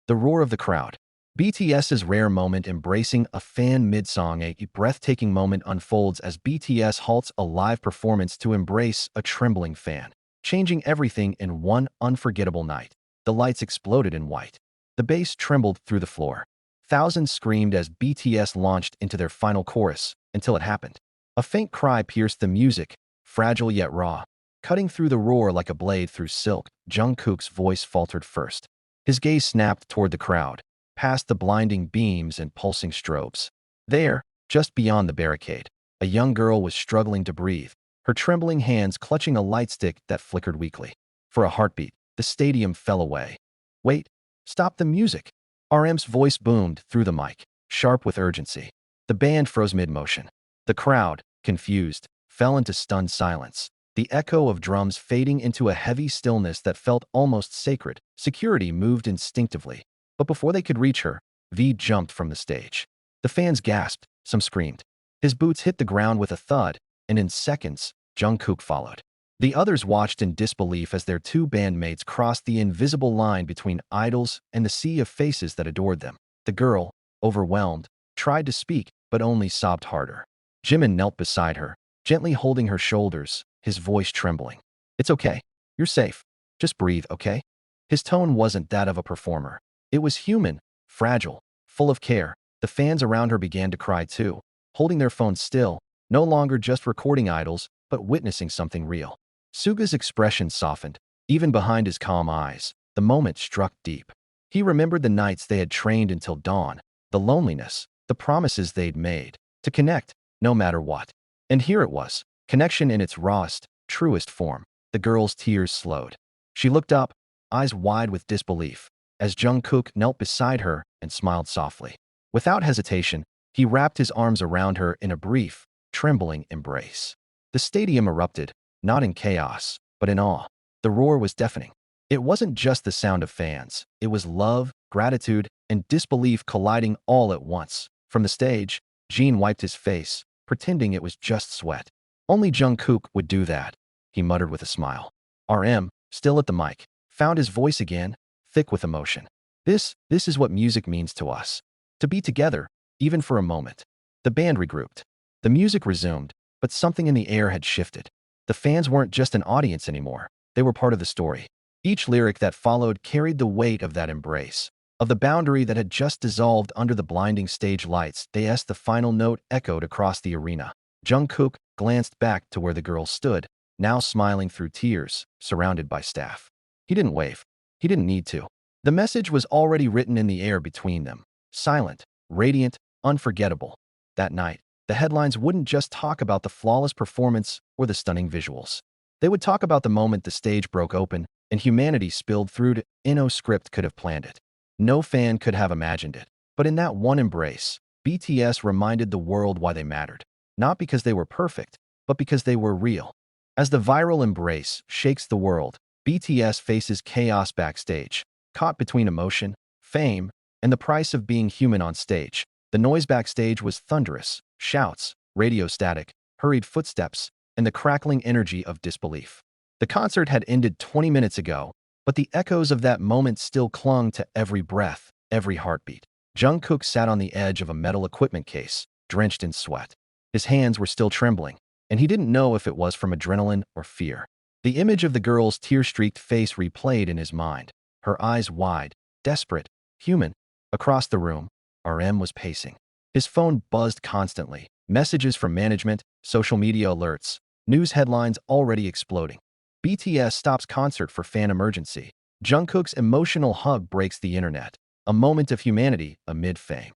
The roar of the crowd. BTS's rare moment embracing a fan mid-song. A breathtaking moment unfolds as BTS halts a live performance to embrace a trembling fan, changing everything in one unforgettable night. The lights exploded in white. The bass trembled through the floor. Thousands screamed as BTS launched into their final chorus until it happened. A faint cry pierced the music, fragile yet raw. Cutting through the roar like a blade through silk, Jungkook's voice faltered first. His gaze snapped toward the crowd, past the blinding beams and pulsing strobes. There, just beyond the barricade, a young girl was struggling to breathe, her trembling hands clutching a light stick that flickered weakly. For a heartbeat, the stadium fell away. "Wait, stop the music!" RM's voice boomed through the mic, sharp with urgency. The band froze mid-motion. The crowd, confused, fell into stunned silence, the echo of drums fading into a heavy stillness that felt almost sacred. Security moved instinctively, but before they could reach her, V jumped from the stage. The fans gasped, some screamed. His boots hit the ground with a thud, and in seconds, Jungkook followed. The others watched in disbelief as their two bandmates crossed the invisible line between idols and the sea of faces that adored them. The girl, overwhelmed, tried to speak, but only sobbed harder. Jimin knelt beside her, gently holding her shoulders, his voice trembling. "It's okay. You're safe. Just breathe, okay?" His tone wasn't that of a performer. It was human, fragile, full of care. The fans around her began to cry too, holding their phones still, no longer just recording idols, but witnessing something real. Suga's expression softened, even behind his calm eyes. The moment struck deep. He remembered the nights they had trained until dawn, the loneliness, the promises they'd made, to connect, no matter what. And here it was, connection in its rawest, truest form. The girl's tears slowed. She looked up, eyes wide with disbelief, as Jungkook knelt beside her and smiled softly. Without hesitation, he wrapped his arms around her in a brief, trembling embrace. The stadium erupted, not in chaos, but in awe. The roar was deafening. It wasn't just the sound of fans. It was love, gratitude, and disbelief colliding all at once. From the stage, Jin wiped his face, pretending it was just sweat. Only Jungkook would do that, he muttered with a smile. RM, still at the mic, found his voice again, thick with emotion. This is what music means to us. To be together, even for a moment. The band regrouped. The music resumed, but something in the air had shifted. The fans weren't just an audience anymore. They were part of the story. Each lyric that followed carried the weight of that embrace, of the boundary that had just dissolved under the blinding stage lights. The final note echoed across the arena. Jungkook glanced back to where the girl stood, now smiling through tears, surrounded by staff. He didn't wave. He didn't need to. The message was already written in the air between them. Silent, radiant, unforgettable. That night, the headlines wouldn't just talk about the flawless performance or the stunning visuals. They would talk about the moment the stage broke open and humanity spilled through. No script could have planned it. No fan could have imagined it. But in that one embrace, BTS reminded the world why they mattered. Not because they were perfect, but because they were real. As the viral embrace shakes the world, BTS faces chaos backstage, caught between emotion, fame, and the price of being human on stage. The noise backstage was thunderous, shouts, radio static, hurried footsteps, and the crackling energy of disbelief. The concert had ended 20 minutes ago, but the echoes of that moment still clung to every breath, every heartbeat. Jungkook sat on the edge of a metal equipment case, drenched in sweat. His hands were still trembling, and he didn't know if it was from adrenaline or fear. The image of the girl's tear-streaked face replayed in his mind, her eyes wide, desperate, human. Across the room, RM was pacing. His phone buzzed constantly, messages from management, social media alerts, news headlines already exploding. BTS stops concert for fan emergency. Jungkook's emotional hug breaks the internet. A moment of humanity amid fame.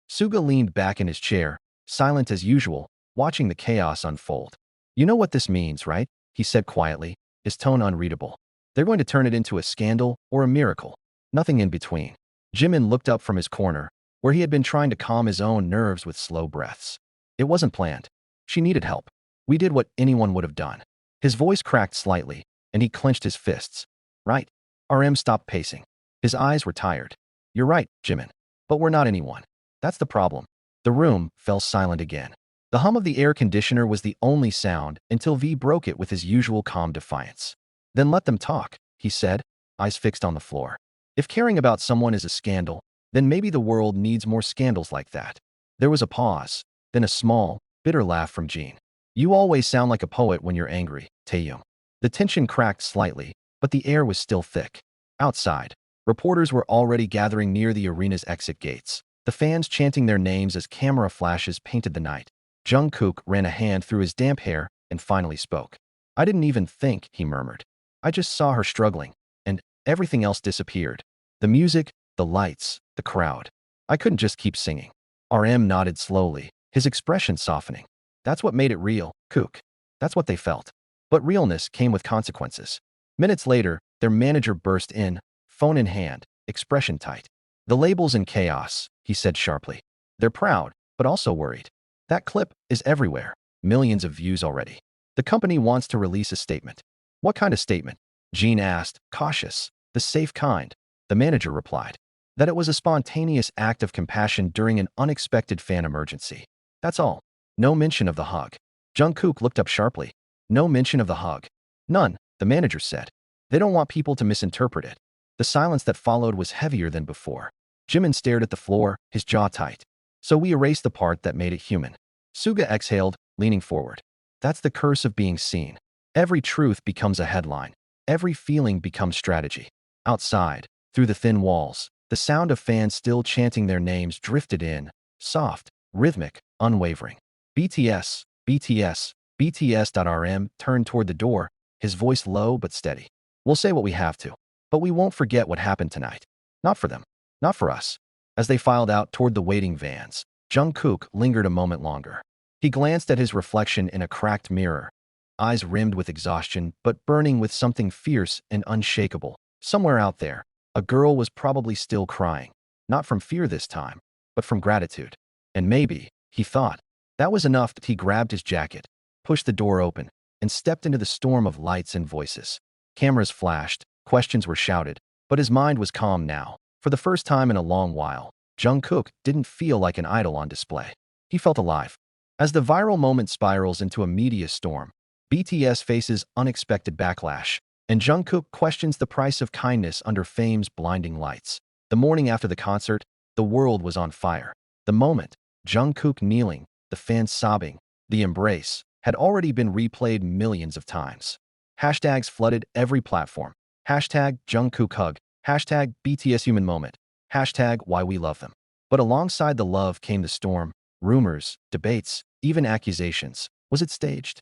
Suga leaned back in his chair, silent as usual, watching the chaos unfold. "You know what this means, right?" he said quietly, his tone unreadable. "They're going to turn it into a scandal or a miracle. Nothing in between." Jimin looked up from his corner, where he had been trying to calm his own nerves with slow breaths. "It wasn't planned. She needed help. We did what anyone would have done." His voice cracked slightly, and he clenched his fists. "Right." RM stopped pacing. His eyes were tired. "You're right, Jimin. But we're not anyone. That's the problem." The room fell silent again. The hum of the air conditioner was the only sound until V broke it with his usual calm defiance. "Then let them talk," he said, eyes fixed on the floor. If caring about someone is a scandal, then maybe the world needs more scandals like that. There was a pause, then a small, bitter laugh from Jean. You always sound like a poet when you're angry, Taeyong. The tension cracked slightly, but the air was still thick. Outside, reporters were already gathering near the arena's exit gates, the fans chanting their names as camera flashes painted the night. Jungkook ran a hand through his damp hair and finally spoke. I didn't even think, he murmured. I just saw her struggling, and everything else disappeared. The music, the lights, the crowd. I couldn't just keep singing. RM nodded slowly, his expression softening. That's what made it real, Kook. That's what they felt. But realness came with consequences. Minutes later, their manager burst in, phone in hand, expression tight. The label's in chaos, he said sharply. They're proud, but also worried. That clip is everywhere, millions of views already. The company wants to release a statement. What kind of statement? Jean asked, cautious. The safe kind. The manager replied. That it was a spontaneous act of compassion during an unexpected fan emergency. That's all. No mention of the hug. Jungkook looked up sharply. No mention of the hug. None, the manager said. They don't want people to misinterpret it. The silence that followed was heavier than before. Jimin stared at the floor, his jaw tight. So we erased the part that made it human. Suga exhaled, leaning forward. That's the curse of being seen. Every truth becomes a headline. Every feeling becomes strategy. Outside, through the thin walls, the sound of fans still chanting their names drifted in, soft, rhythmic, unwavering. BTS, BTS, BTS.RM turned toward the door, his voice low but steady. We'll say what we have to, but we won't forget what happened tonight. Not for them, not for us. As they filed out toward the waiting vans, Jungkook lingered a moment longer. He glanced at his reflection in a cracked mirror, eyes rimmed with exhaustion but burning with something fierce and unshakable. Somewhere out there, a girl was probably still crying, not from fear this time, but from gratitude. And maybe, he thought, that was enough. That he grabbed his jacket, pushed the door open, and stepped into the storm of lights and voices. Cameras flashed, questions were shouted, but his mind was calm now. For the first time in a long while, Jungkook didn't feel like an idol on display. He felt alive. As the viral moment spirals into a media storm, BTS faces unexpected backlash, and Jungkook questions the price of kindness under fame's blinding lights. The morning after the concert, the world was on fire. The moment, Jungkook kneeling, the fans sobbing, the embrace, had already been replayed millions of times. Hashtags flooded every platform. Hashtag Jungkook hug. Hashtag BTS human moment. Hashtag why we love them. But alongside the love came the storm. Rumors, debates, even accusations. Was it staged?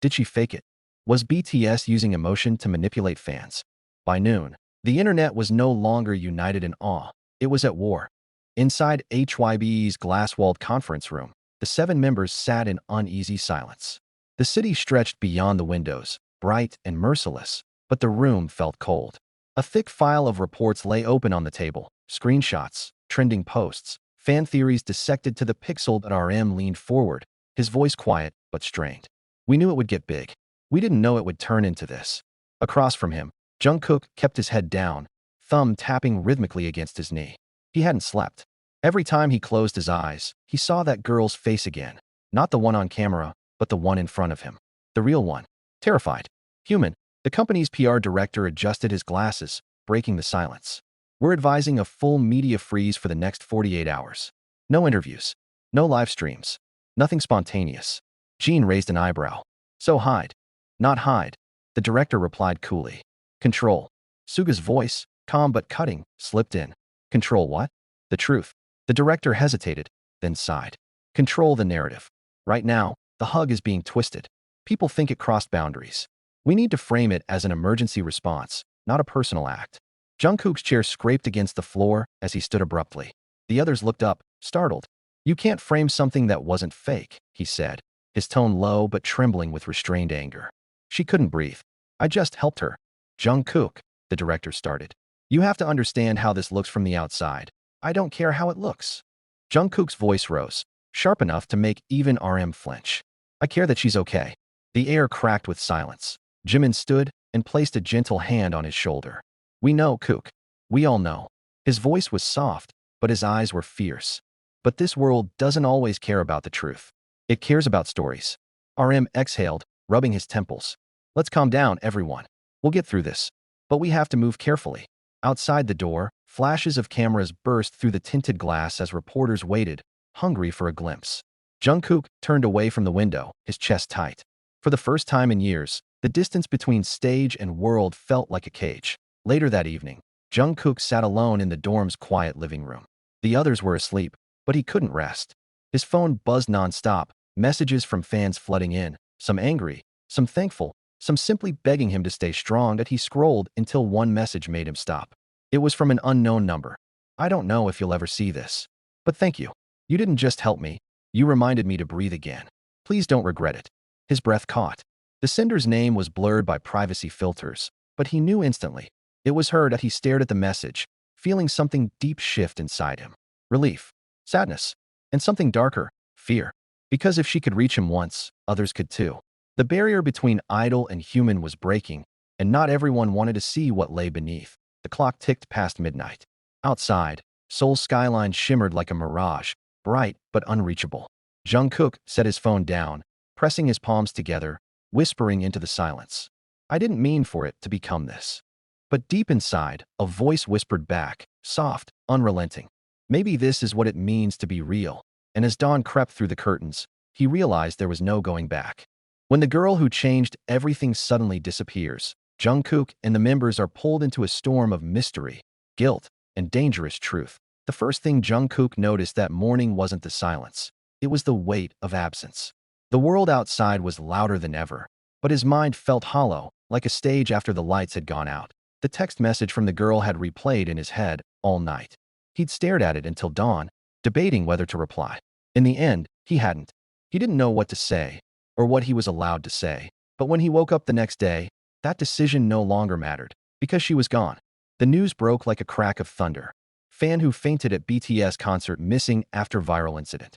Did she fake it? Was BTS using emotion to manipulate fans? By noon, the internet was no longer united in awe. It was at war. Inside HYBE's glass-walled conference room, the 7 members sat in uneasy silence. The city stretched beyond the windows, bright and merciless, but the room felt cold. A thick file of reports lay open on the table, screenshots, trending posts, fan theories dissected to the pixel. That RM leaned forward, his voice quiet but strained. We knew it would get big. We didn't know it would turn into this. Across from him, Jungkook kept his head down, thumb tapping rhythmically against his knee. He hadn't slept. Every time he closed his eyes, he saw that girl's face again. Not the one on camera, but the one in front of him. The real one. Terrified. Human. The company's PR director adjusted his glasses, breaking the silence. We're advising a full media freeze for the next 48 hours. No interviews. No live streams. Nothing spontaneous. Jean raised an eyebrow. So hide. Not hide. The director replied coolly. Control. Suga's voice, calm but cutting, slipped in. Control what? The truth. The director hesitated, then sighed. Control the narrative. Right now, the hug is being twisted. People think it crossed boundaries. We need to frame it as an emergency response, not a personal act. Jungkook's chair scraped against the floor as he stood abruptly. The others looked up, startled. You can't frame something that wasn't fake, he said, his tone low but trembling with restrained anger. She couldn't breathe. I just helped her. Jungkook, the director started. You have to understand how this looks from the outside. I don't care how it looks. Jungkook's voice rose, sharp enough to make even RM flinch. I care that she's okay. The air cracked with silence. Jimin stood and placed a gentle hand on his shoulder. We know, Kook. We all know. His voice was soft, but his eyes were fierce. But this world doesn't always care about the truth. It cares about stories. RM exhaled, rubbing his temples. Let's calm down, everyone. We'll get through this. But we have to move carefully. Outside the door, flashes of cameras burst through the tinted glass as reporters waited, hungry for a glimpse. Jungkook turned away from the window, his chest tight. For the first time in years, the distance between stage and world felt like a cage. Later that evening, Jungkook sat alone in the dorm's quiet living room. The others were asleep, but he couldn't rest. His phone buzzed nonstop, messages from fans flooding in, some angry, some thankful, some simply begging him to stay strong. That he scrolled until one message made him stop. It was from an unknown number. "I don't know if you'll ever see this, but thank you. You didn't just help me, you reminded me to breathe again. Please don't regret it." His breath caught. The sender's name was blurred by privacy filters, but he knew instantly. It was her. That he stared at the message, feeling something deep shift inside him. Relief, sadness, and something darker, fear. Because if she could reach him once, others could too. The barrier between idol and human was breaking, and not everyone wanted to see what lay beneath. The clock ticked past midnight. Outside, Seoul's skyline shimmered like a mirage, bright but unreachable. Jungkook set his phone down, pressing his palms together, whispering into the silence. "I didn't mean for it to become this." But deep inside, a voice whispered back, soft, unrelenting. "Maybe this is what it means to be real." And as dawn crept through the curtains, he realized there was no going back. When the girl who changed everything suddenly disappears, Jungkook and the members are pulled into a storm of mystery, guilt, and dangerous truth. The first thing Jungkook noticed that morning wasn't the silence. It was the weight of absence. The world outside was louder than ever, but his mind felt hollow, like a stage after the lights had gone out. The text message from the girl had replayed in his head all night. He'd stared at it until dawn, debating whether to reply. In the end, he hadn't. He didn't know what to say, or what he was allowed to say. But when he woke up the next day, that decision no longer mattered, because she was gone. The news broke like a crack of thunder. Fan who fainted at BTS concert missing after viral incident.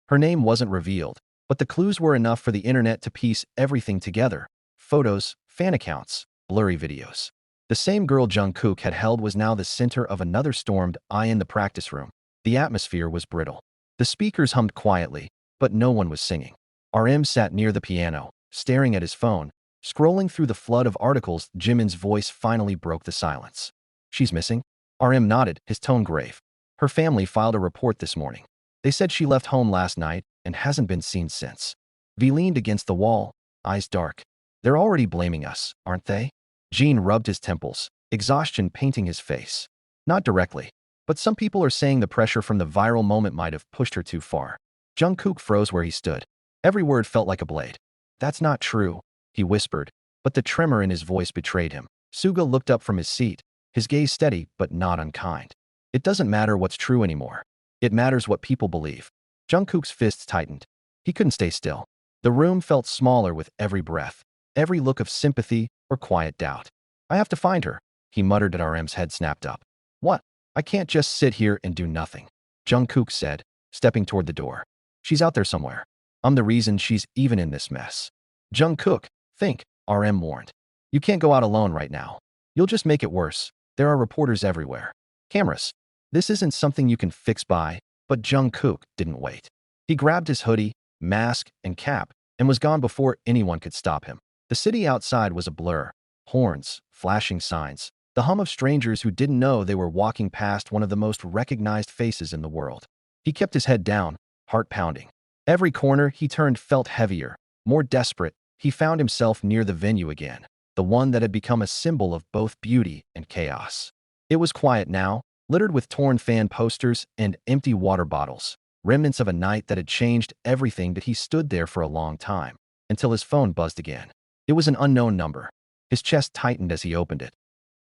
Her name wasn't revealed, but the clues were enough for the internet to piece everything together. Photos, fan accounts, blurry videos. The same girl Jungkook had held was now the center of another stormed eye in the practice room. The atmosphere was brittle. The speakers hummed quietly, but no one was singing. RM sat near the piano, staring at his phone, scrolling through the flood of articles. Jimin's voice finally broke the silence. "She's missing?" RM nodded, his tone grave. "Her family filed a report this morning. They said she left home last night and hasn't been seen since." V leaned against the wall, eyes dark. "They're already blaming us, aren't they?" Jean rubbed his temples, exhaustion painting his face. "Not directly, but some people are saying the pressure from the viral moment might have pushed her too far." Jungkook froze where he stood. Every word felt like a blade. "That's not true," he whispered, but the tremor in his voice betrayed him. Suga looked up from his seat, his gaze steady but not unkind. "It doesn't matter what's true anymore. It matters what people believe." Jungkook's fists tightened. He couldn't stay still. The room felt smaller with every breath, every look of sympathy or quiet doubt. "I have to find her," he muttered as RM's head snapped up. "What? I can't just sit here and do nothing," Jungkook said, stepping toward the door. "She's out there somewhere. I'm the reason she's even in this mess." "Jungkook, think," RM warned. "You can't go out alone right now. You'll just make it worse. There are reporters everywhere. Cameras. This isn't something you can fix by." But Jungkook didn't wait. He grabbed his hoodie, mask, and cap, and was gone before anyone could stop him. The city outside was a blur. Horns, flashing signs, the hum of strangers who didn't know they were walking past one of the most recognized faces in the world. He kept his head down, heart pounding. Every corner he turned felt heavier, more desperate. He found himself near the venue again, the one that had become a symbol of both beauty and chaos. It was quiet now, littered with torn fan posters and empty water bottles, remnants of a night that had changed everything. But he stood there for a long time, until his phone buzzed again. It was an unknown number. His chest tightened as he opened it.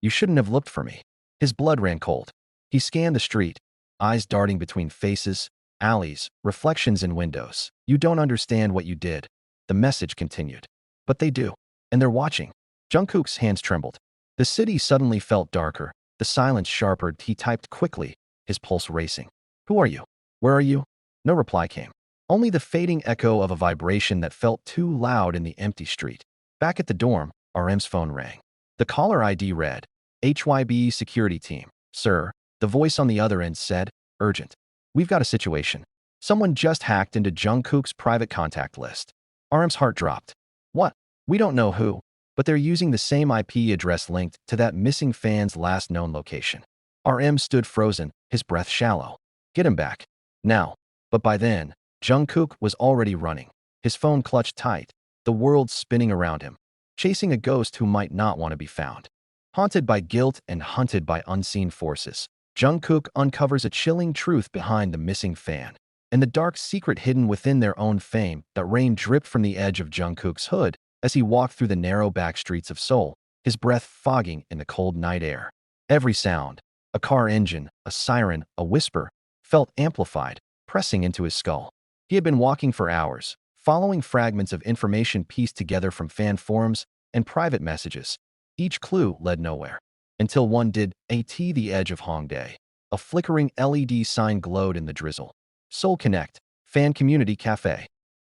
"You shouldn't have looked for me." His blood ran cold. He scanned the street, eyes darting between faces, alleys, reflections in windows. "You don't understand what you did," the message continued. "But they do, and they're watching." Jungkook's hands trembled. The city suddenly felt darker, the silence sharper. He typed quickly, his pulse racing. "Who are you? Where are you?" No reply came. Only the fading echo of a vibration that felt too loud in the empty street. Back at the dorm, RM's phone rang. The caller ID read, "HYB Security Team." "Sir," the voice on the other end said, "Urgent. We've got a situation. Someone just hacked into Jungkook's private contact list." RM's heart dropped. "What? We don't know who." but they're using the same IP address linked to that missing fan's last known location. RM stood frozen, his breath shallow. Get him back. Now. But by then, Jungkook was already running, his phone clutched tight, the world spinning around him, chasing a ghost who might not want to be found. Haunted by guilt and hunted by unseen forces, Jungkook uncovers a chilling truth behind the missing fan. And the dark secret hidden within their own fame, that rain dripped from the edge of Jungkook's hood as he walked through the narrow back streets of Seoul, his breath fogging in the cold night air. Every sound, a car engine, a siren, a whisper, felt amplified, pressing into his skull. He had been walking for hours, following fragments of information pieced together from fan forums and private messages. Each clue led nowhere. Until one did. The edge of Hongdae. A flickering LED sign glowed in the drizzle. Seoul Connect, Fan Community Cafe.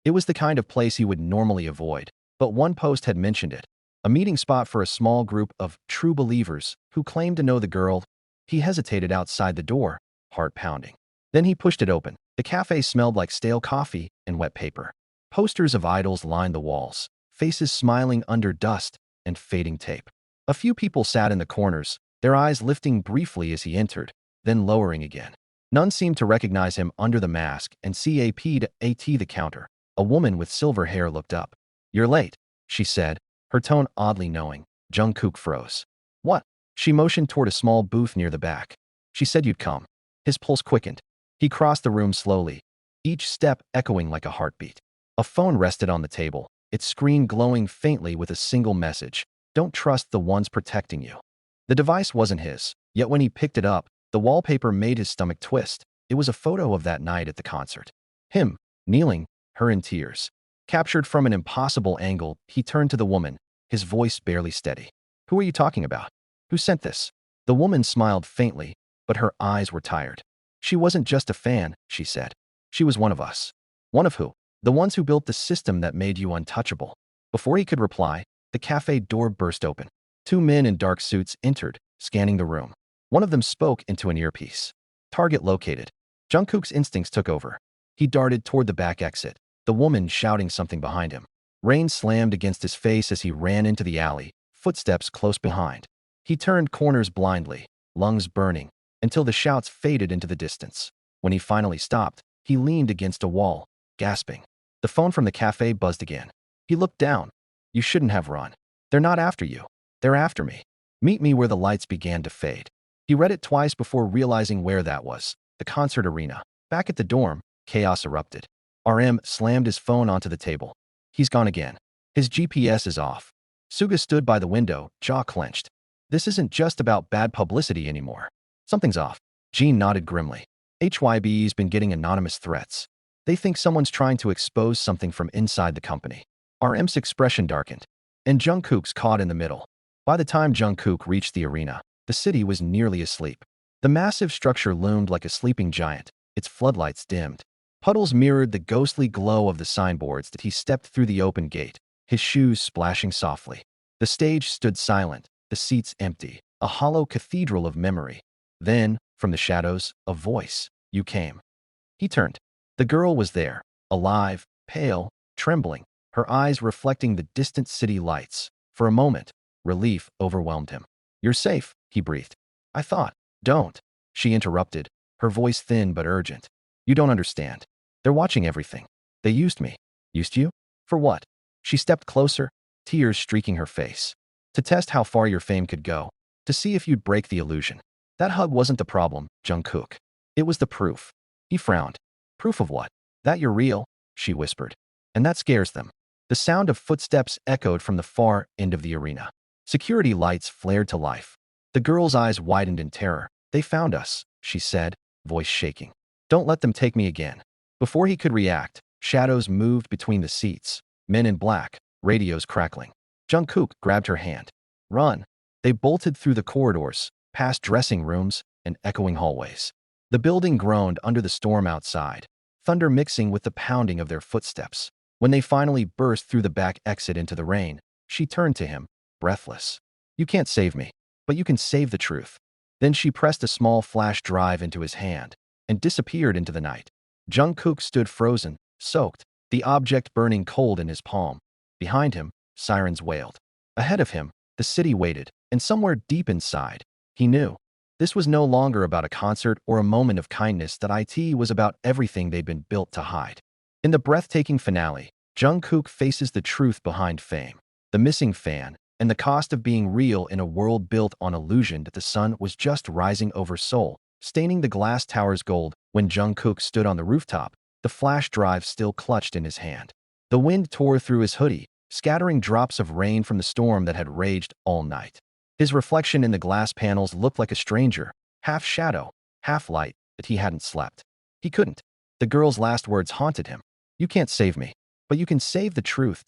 It was the kind of place he would normally avoid, but one post had mentioned it. A meeting spot for a small group of true believers who claimed to know the girl. He hesitated outside the door, heart pounding. Then he pushed it open. The cafe smelled like stale coffee and wet paper. Posters of idols lined the walls, faces smiling under dust and fading tape. A few people sat in the corners, their eyes lifting briefly as he entered, then lowering again. None seemed to recognize him under the mask, and CAP'd at the counter. A woman with silver hair looked up. "You're late," she said, her tone oddly knowing. Jungkook froze. "What?" She motioned toward a small booth near the back. "She said you'd come." His pulse quickened. He crossed the room slowly, each step echoing like a heartbeat. A phone rested on the table, its screen glowing faintly with a single message. "Don't trust the ones protecting you." The device wasn't his, yet when he picked it up, the wallpaper made his stomach twist. It was a photo of that night at the concert. Him, kneeling, her in tears. Captured from an impossible angle, he turned to the woman, his voice barely steady. "Who are you talking about? Who sent this?" The woman smiled faintly, but her eyes were tired. "She wasn't just a fan," she said. "She was one of us." "One of who?" "The ones who built the system that made you untouchable." Before he could reply, the cafe door burst open. Two men in dark suits entered, scanning the room. One of them spoke into an earpiece. "Target located." Jungkook's instincts took over. He darted toward the back exit, the woman shouting something behind him. Rain slammed against his face as he ran into the alley, footsteps close behind. He turned corners blindly, lungs burning, until the shouts faded into the distance. When he finally stopped, he leaned against a wall, gasping. The phone from the cafe buzzed again. He looked down. "You shouldn't have run. They're not after you. They're after me. Meet me where the lights began to fade." He read it twice before realizing where that was. The concert arena. Back at the dorm, chaos erupted. RM slammed his phone onto the table. He's gone again. His GPS is off. Suga stood by the window, jaw clenched. This isn't just about bad publicity anymore. Something's off. Jean nodded grimly. HYBE's been getting anonymous threats. They think someone's trying to expose something from inside the company. RM's expression darkened, and Jungkook's caught in the middle. By the time Jungkook reached the arena, the city was nearly asleep. The massive structure loomed like a sleeping giant, its floodlights dimmed. Puddles mirrored the ghostly glow of the signboards that he stepped through the open gate, his shoes splashing softly. The stage stood silent, the seats empty, a hollow cathedral of memory. Then, from the shadows, a voice. "You came." He turned. The girl was there, alive, pale, trembling, her eyes reflecting the distant city lights. For a moment, relief overwhelmed him. "You're safe," he breathed. "I thought." "Don't," she interrupted, her voice thin but urgent. "You don't understand. They're watching everything. They used me." "Used you? For what?" She stepped closer, tears streaking her face. "To test how far your fame could go. To see if you'd break the illusion." That hug wasn't the problem, Jungkook. It was the proof. He frowned. "Proof of what?" "That you're real," she whispered. "And that scares them." The sound of footsteps echoed from the far end of the arena. Security lights flared to life. The girl's eyes widened in terror. "They found us," she said, voice shaking. "Don't let them take me again." Before he could react, shadows moved between the seats. Men in black, radios crackling. Jungkook grabbed her hand. "Run." They bolted through the corridors, past dressing rooms and echoing hallways. The building groaned under the storm outside, thunder mixing with the pounding of their footsteps. When they finally burst through the back exit into the rain, she turned to him, breathless. "You can't save me, but you can save the truth." Then she pressed a small flash drive into his hand and disappeared into the night. Jungkook stood frozen, soaked, the object burning cold in his palm. Behind him, sirens wailed. Ahead of him, the city waited, and somewhere deep inside, he knew. This was no longer about a concert or a moment of kindness. That it was about everything they'd been built to hide. In the breathtaking finale, Jungkook faces the truth behind fame, the missing fan, and the cost of being real in a world built on illusion. That the sun was just rising over Seoul, staining the glass towers gold. When Jungkook stood on the rooftop, the flash drive still clutched in his hand. The wind tore through his hoodie, scattering drops of rain from the storm that had raged all night. His reflection in the glass panels looked like a stranger, half shadow, half light, but he hadn't slept. He couldn't. The girl's last words haunted him. "You can't save me, but you can save the truth."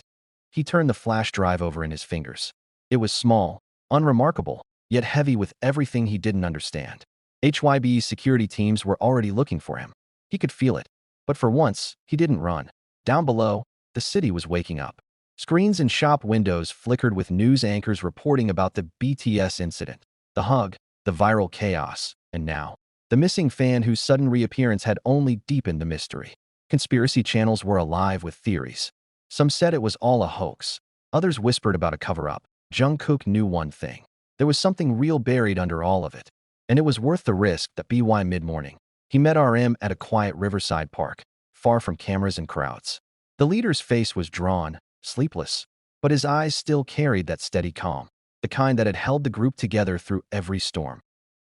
He turned the flash drive over in his fingers. It was small, unremarkable, yet heavy with everything he didn't understand. HYB's security teams were already looking for him. He could feel it. But for once, he didn't run. Down below, the city was waking up. Screens in shop windows flickered with news anchors reporting about the BTS incident, the hug, the viral chaos, and now, the missing fan whose sudden reappearance had only deepened the mystery. Conspiracy channels were alive with theories. Some said it was all a hoax. Others whispered about a cover-up. Jungkook knew one thing. There was something real buried under all of it. And it was worth the risk. That by mid-morning, he met RM at a quiet riverside park, far from cameras and crowds. The leader's face was drawn, sleepless, but his eyes still carried that steady calm, the kind that had held the group together through every storm.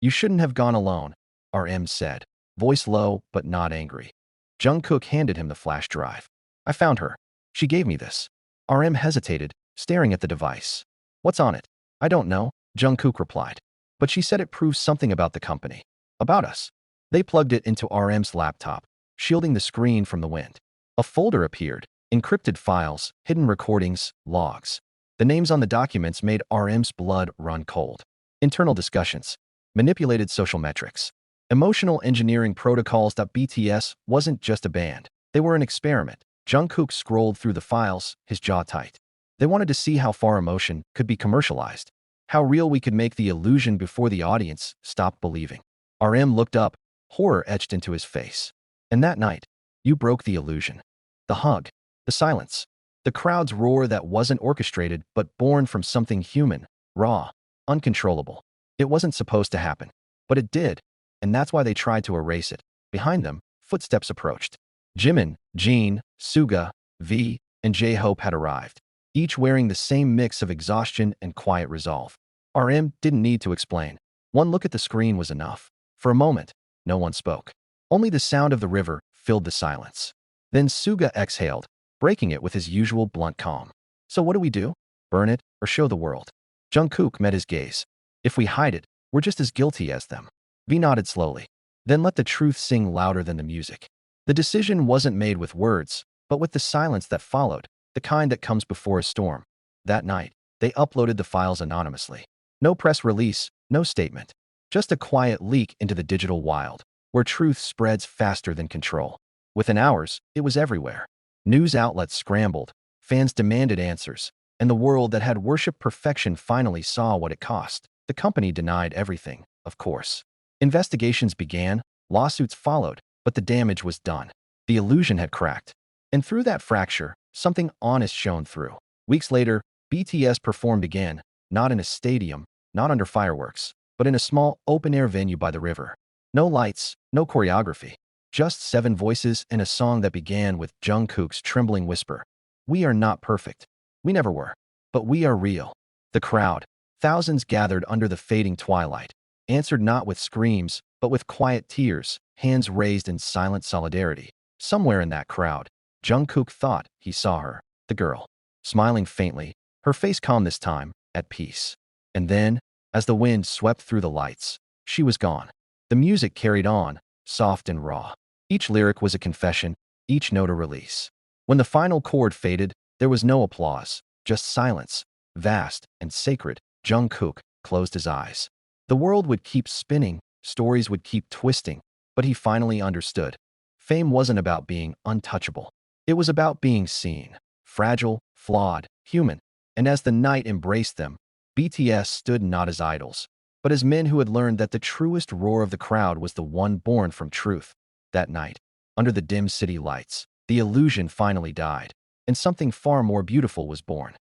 "You shouldn't have gone alone," RM said, voice low but not angry. Jungkook handed him the flash drive. "I found her. She gave me this." RM hesitated, staring at the device. "What's on it?" "I don't know," Jungkook replied. "But she said it proves something about the company. About us." They plugged it into RM's laptop, shielding the screen from the wind. A folder appeared. Encrypted files, hidden recordings, logs. The names on the documents made RM's blood run cold. Internal discussions. Manipulated social metrics. Emotional engineering protocols. BTS wasn't just a band. They were an experiment. Jungkook scrolled through the files, his jaw tight. They wanted to see how far emotion could be commercialized. How real we could make the illusion before the audience stopped believing. RM looked up, horror etched into his face. "And that night, you broke the illusion." The hug. The silence. The crowd's roar that wasn't orchestrated but born from something human, raw, uncontrollable. It wasn't supposed to happen. But it did, and that's why they tried to erase it. Behind them, footsteps approached. Jimin, Jean, Suga, V, and J-Hope had arrived, each wearing the same mix of exhaustion and quiet resolve. RM didn't need to explain. One look at the screen was enough. For a moment, no one spoke. Only the sound of the river filled the silence. Then Suga exhaled, breaking it with his usual blunt calm. "So what do we do? Burn it or show the world?" Jungkook met his gaze. "If we hide it, we're just as guilty as them." V nodded slowly. "Then let the truth sing louder than the music." The decision wasn't made with words, but with the silence that followed, the kind that comes before a storm. That night, they uploaded the files anonymously. No press release, no statement. Just a quiet leak into the digital wild, where truth spreads faster than control. Within hours, it was everywhere. News outlets scrambled, fans demanded answers, and the world that had worshipped perfection finally saw what it cost. The company denied everything, of course. Investigations began, lawsuits followed, but the damage was done. The illusion had cracked. And through that fracture, something honest shone through. Weeks later, BTS performed again, not in a stadium, not under fireworks, but in a small open-air venue by the river. No lights, no choreography. Just 7 voices and a song that began with Jungkook's trembling whisper. "We are not perfect. We never were. But we are real." The crowd, thousands gathered under the fading twilight, answered not with screams, but with quiet tears, hands raised in silent solidarity. Somewhere in that crowd, Jungkook thought he saw her, the girl, smiling faintly, her face calm this time, at peace. And then, as the wind swept through the lights, she was gone. The music carried on, soft and raw. Each lyric was a confession, each note a release. When the final chord faded, there was no applause, just silence, vast and sacred. Jungkook closed his eyes. The world would keep spinning, stories would keep twisting, but he finally understood. Fame wasn't about being untouchable. It was about being seen, fragile, flawed, human. And as the night embraced them, BTS stood not as idols, but as men who had learned that the truest roar of the crowd was the one born from truth. That night, under the dim city lights, the illusion finally died, and something far more beautiful was born.